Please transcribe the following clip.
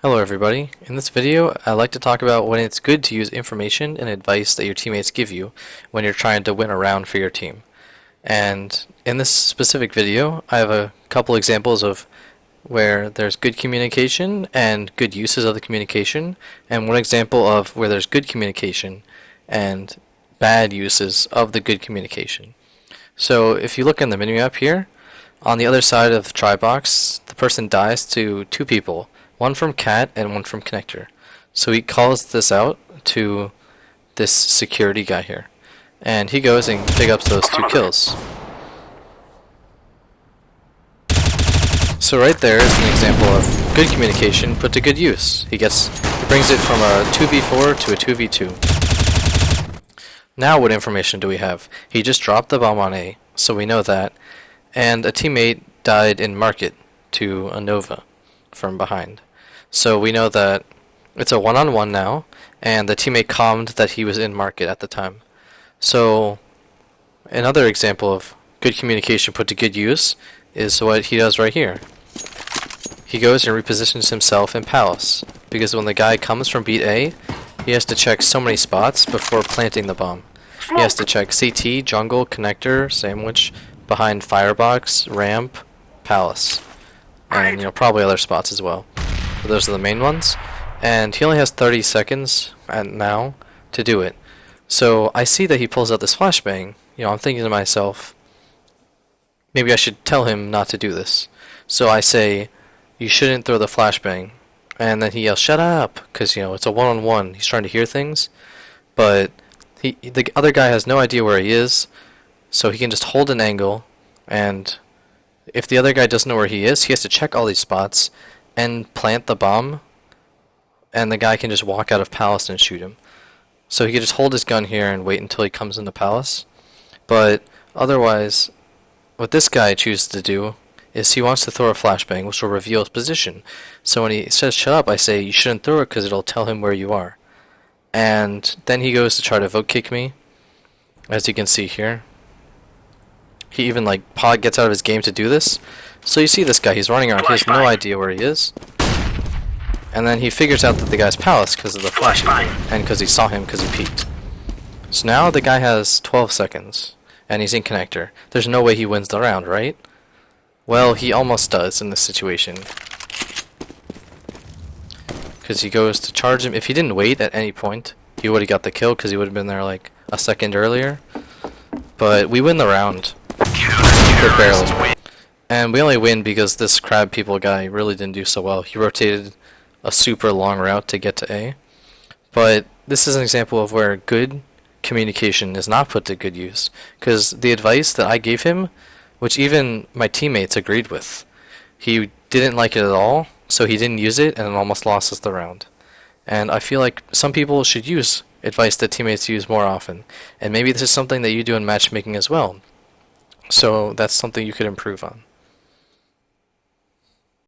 Hello everybody. In this video, I'd like to talk about when it's good to use information and advice that your teammates give you when you're trying to win a round for your team. And in this specific video, I have a couple examples of where there's good communication and good uses of the communication, and one example of where there's good communication and bad uses of the good communication. So if you look in the minimap here, on the other side of the try box, the person dies to two people, one from cat and one from connector. So he calls this out to this security guy here, and he goes and picks up those two kills. So right there is an example of good communication put to good use. He brings it from a 2v4 to a 2v2. Now what information do we have? He just dropped the bomb on A, so we know that, and a teammate died in market to a Nova from behind. So we know that it's a one-on-one now, and the teammate calmed that he was in market at the time. So another example of good communication put to good use is what he does right here. He goes and repositions himself in Palace, because when the guy comes from beat A, he has to check so many spots before planting the bomb. He has to check CT, jungle, connector, sandwich, behind firebox, ramp, Palace, and probably other spots as well. But those are the main ones, and he only has 30 seconds now to do it. So I see that he pulls out this flashbang. I'm thinking to myself, maybe I should tell him not to do this. So I say, you shouldn't throw the flashbang. And then he yells, shut up, because it's a one-on-one. He's trying to hear things, but the other guy has no idea where he is, so he can just hold an angle, and if the other guy doesn't know where he is, he has to check all these spots and plant the bomb, and the guy can just walk out of Palace and shoot him. So he can just hold his gun here and wait until he comes into Palace. But otherwise, what this guy chooses to do is he wants to throw a flashbang, which will reveal his position. So when he says shut up, I say you shouldn't throw it because it'll tell him where you are. And then he goes to try to vote kick me, as you can see here. He even gets out of his game to do this. So you see this guy, he's running around, he has no idea where he is. And then he figures out that the guy's Palace because of the flashing, and because he saw him because he peeked. So now the guy has 12 seconds, and he's in connector. There's no way he wins the round, right? Well, he almost does in this situation. Because he goes to charge him. If he didn't wait at any point, he would have got the kill because he would have been there like a second earlier. But we win the round. But barely. And we only win because this crab people guy really didn't do so well. He rotated a super long route to get to A. But this is an example of where good communication is not put to good use. Because the advice that I gave him, which even my teammates agreed with, he didn't like it at all, so he didn't use it, and it almost lost us the round. And I feel like some people should use advice that teammates use more often. And maybe this is something that you do in matchmaking as well. So that's something you could improve on.